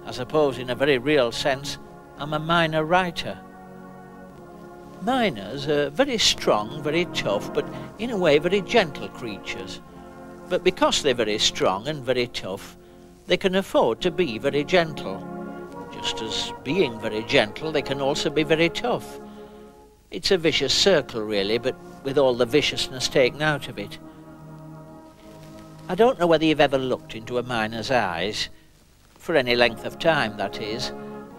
I suppose in a very real sense, I'm a miner writer. Miners are very strong, very tough, but in a way very gentle creatures. But because they're very strong and very tough, they can afford to be very gentle. Just as being very gentle, they can also be very tough. It's a vicious circle, really, but with all the viciousness taken out of it. I don't know whether you've ever looked into a miner's eyes, for any length of time, that is,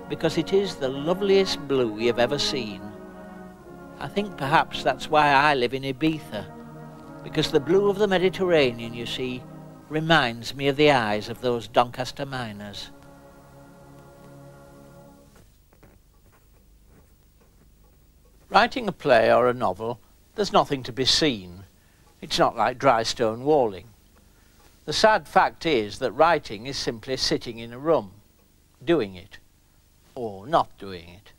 because it is the loveliest blue you've ever seen. I think perhaps that's why I live in Ibiza, because the blue of the Mediterranean, you see, reminds me of the eyes of those Doncaster miners. Writing a play or a novel, there's nothing to be seen. It's not like dry stone walling. The sad fact is that writing is simply sitting in a room, doing it, or not doing it.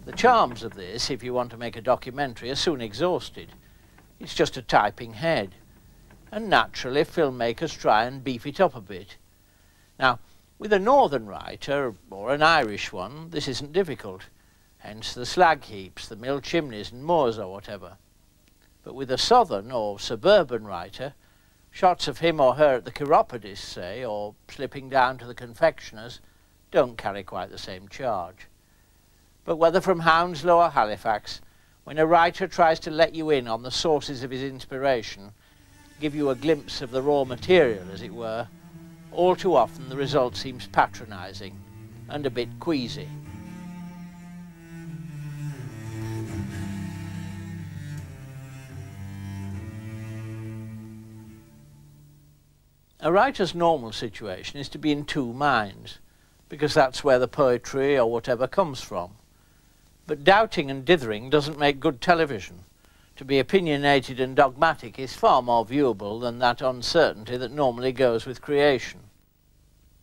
The charms of this, if you want to make a documentary, are soon exhausted. It's just a typing head. And naturally, filmmakers try and beef it up a bit. Now, with a northern writer, or an Irish one, this isn't difficult. Hence the slag heaps, the mill chimneys and moors or whatever. But with a southern or suburban writer, shots of him or her at the chiropodist, say, or slipping down to the confectioner's, don't carry quite the same charge. But whether from Hounslow or Halifax, when a writer tries to let you in on the sources of his inspiration, give you a glimpse of the raw material, as it were, all too often the result seems patronising and a bit queasy. A writer's normal situation is to be in two minds, because that's where the poetry or whatever comes from. But doubting and dithering doesn't make good television. To be opinionated and dogmatic is far more viewable than that uncertainty that normally goes with creation.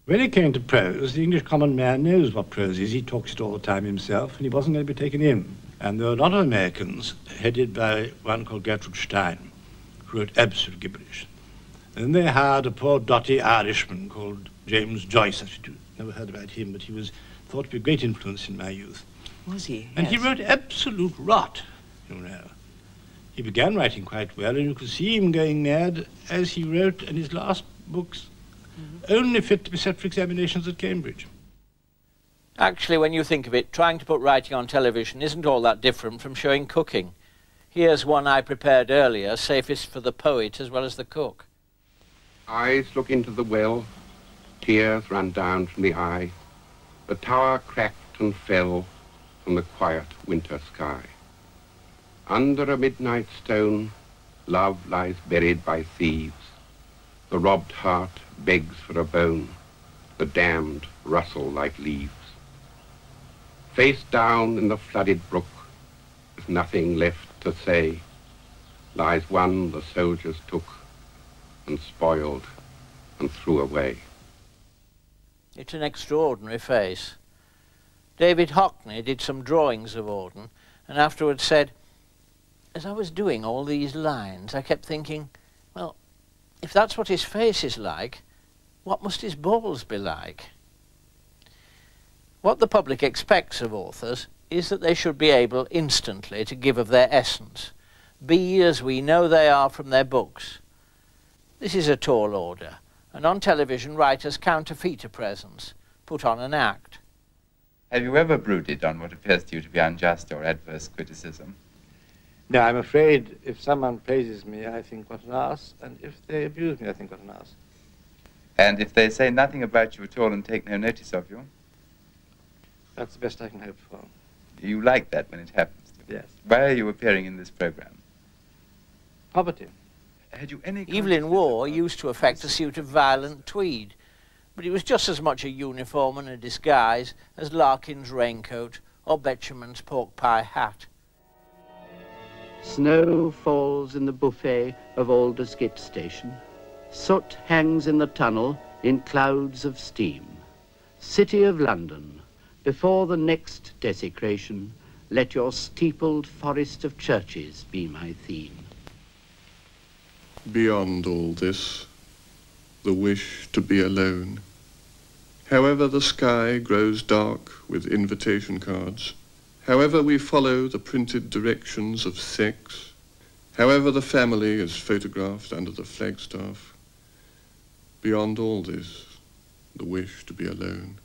When it came to prose, the English common man knows what prose is. He talks it all the time himself, and he wasn't going to be taken in. And there were a lot of Americans, headed by one called Gertrude Stein, who wrote absolute gibberish. And then they hired a poor dotty Irishman called James Joyce. I've never heard about him, but he was thought to be a great influence in my youth. Was he? And yes. he wrote absolute rot, you know. He began writing quite well, and you could see him going mad as he wrote, and his last books only fit to be set for examinations at Cambridge. Actually, when you think of it, trying to put writing on television isn't all that different from showing cooking. Here's one I prepared earlier, safest for the poet as well as the cook. Eyes look into the well, tears run down from the eye. The tower cracked and fell from the quiet winter sky. Under a midnight stone, love lies buried by thieves. The robbed heart begs for a bone. The damned rustle like leaves. Face down in the flooded brook, with nothing left to say, lies one the soldiers took and spoiled and threw away. It's an extraordinary face. David Hockney did some drawings of Auden and afterwards said, as I was doing all these lines, I kept thinking, well, if that's what his face is like, what must his balls be like? What the public expects of authors is that they should be able instantly to give of their essence, be as we know they are from their books. This is a tall order, and on television writers counterfeit a presence, put on an act. Have you ever brooded on what appears to you to be unjust or adverse criticism? No, I'm afraid if someone praises me, I think what an ass, and if they abuse me, I think what an ass. And if they say nothing about you at all and take no notice of you? That's the best I can hope for. You like that when it happens? Yes. Why are you appearing in this program? Poverty. Had you any Evelyn Waugh used to affect a suit of violent tweed, but it was just as much a uniform and a disguise as Larkin's raincoat or Betjeman's pork pie hat. Snow falls in the buffet of Aldersgate Station. Soot hangs in the tunnel in clouds of steam. City of London, before the next desecration, let your steepled forest of churches be my theme. Beyond all this, the wish to be alone However the sky grows dark with invitation cards, however we follow the printed directions of sex, however the family is photographed under the flagstaff, beyond all this, the wish to be alone.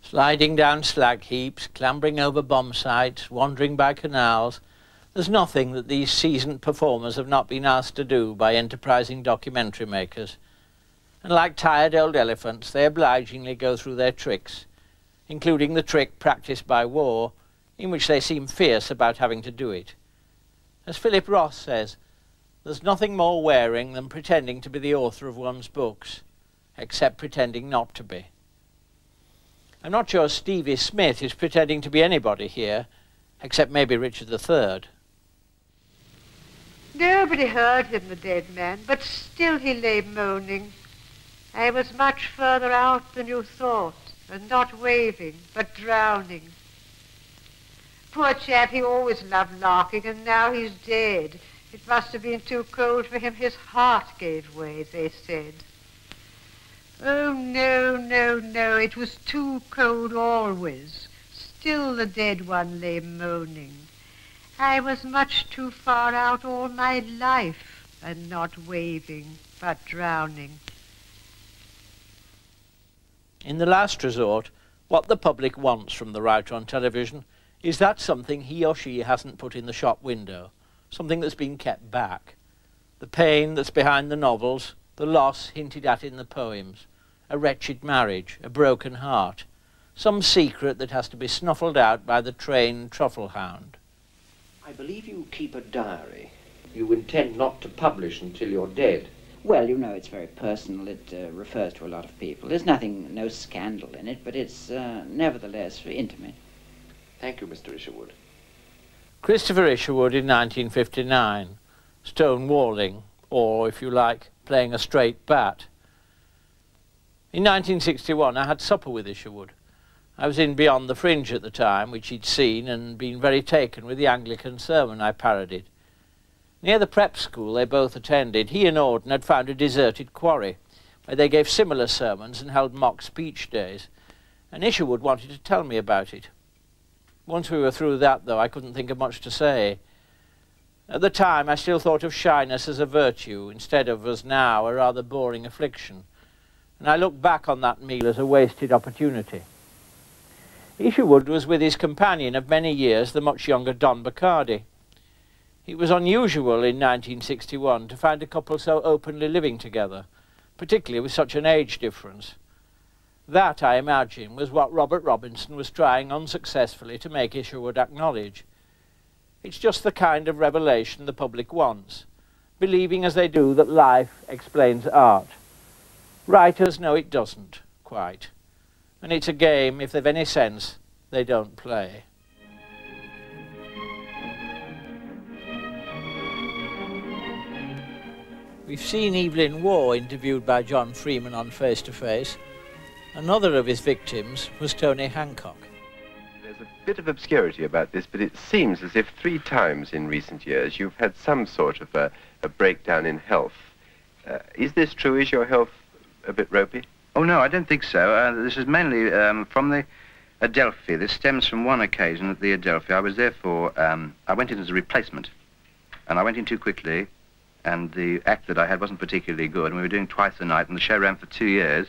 Sliding down slag heaps, clambering over bomb sites, wandering by canals, there's nothing that these seasoned performers have not been asked to do by enterprising documentary makers. And like tired old elephants, they obligingly go through their tricks, including the trick practiced by war, in which they seem fierce about having to do it. As Philip Ross says, there's nothing more wearing than pretending to be the author of one's books, except pretending not to be. I'm not sure Stevie Smith is pretending to be anybody here, except maybe Richard III. Nobody heard him, the dead man, but still he lay moaning. I was much further out than you thought, and not waving, but drowning. Poor chap, he always loved larking, and now he's dead. It must have been too cold for him. His heart gave way, they said. Oh, no, no, no, it was too cold always. Still the dead one lay moaning. I was much too far out all my life, and not waving, but drowning. In the last resort, what the public wants from the writer on television is that something he or she hasn't put in the shop window, something that's been kept back. The pain that's behind the novels, the loss hinted at in the poems, a wretched marriage, a broken heart, some secret that has to be snuffled out by the trained truffle hound. I believe you keep a diary. You intend not to publish until you're dead. Well, you know, it's very personal. It refers to a lot of people. There's no scandal in it, but it's nevertheless intimate. Thank you, Mr. Isherwood. Christopher Isherwood in 1959, stonewalling, or, if you like, playing a straight bat. In 1961, I had supper with Isherwood. I was in Beyond the Fringe at the time, which he'd seen and been very taken with the Anglican sermon I parodied. Near the prep school they both attended, he and Auden had found a deserted quarry, where they gave similar sermons and held mock speech days, and Isherwood wanted to tell me about it. Once we were through that, though, I couldn't think of much to say. At the time, I still thought of shyness as a virtue, instead of, as now, a rather boring affliction, and I look back on that meal as a wasted opportunity. Isherwood was with his companion of many years, the much younger Don Bacardi. It was unusual in 1961 to find a couple so openly living together, particularly with such an age difference. That, I imagine, was what Robert Robinson was trying unsuccessfully to make Isherwood acknowledge. It's just the kind of revelation the public wants, believing as they do that life explains art. Writers know it doesn't, quite. And it's a game, if they've any sense, they don't play. We've seen Evelyn Waugh interviewed by John Freeman on Face to Face. Another of his victims was Tony Hancock. There's a bit of obscurity about this, but it seems as if 3 times in recent years you've had some sort of a breakdown in health. Is this true? Is your health a bit ropey? Oh, no, I don't think so. This is mainly from the Adelphi. This stems from one occasion at the Adelphi. I was there for, I went in as a replacement, and I went in too quickly, and the act that I had wasn't particularly good, and we were doing twice a night, and the show ran for 2 years,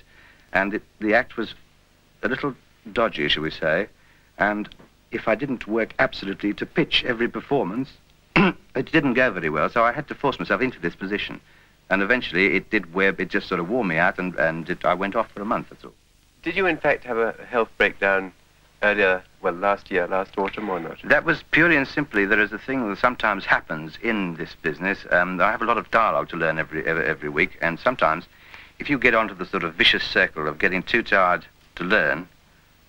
and the act was a little dodgy, shall we say, and if I didn't work absolutely to pitch every performance, it didn't go very well, so I had to force myself into this position. And eventually it did it just sort of wore me out, and I went off for a month, that's all. Did you in fact have a health breakdown earlier, well, last year, last autumn, or not? That was purely and simply, there is a thing that sometimes happens in this business. I have a lot of dialogue to learn every week, and sometimes if you get onto the sort of vicious circle of getting too tired to learn,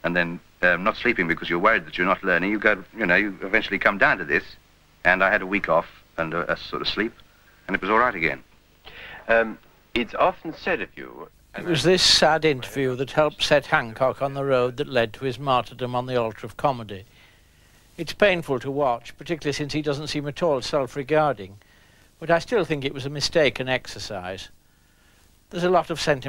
and then not sleeping because you're worried that you're not learning, you eventually come down to this, and I had a week off and a sort of sleep, and it was all right again. It's often said of you... It was this sad interview that helped set Hancock on the road that led to his martyrdom on the altar of comedy. It's painful to watch, particularly since he doesn't seem at all self-regarding, but I still think it was a mistaken exercise. There's a lot of sentiment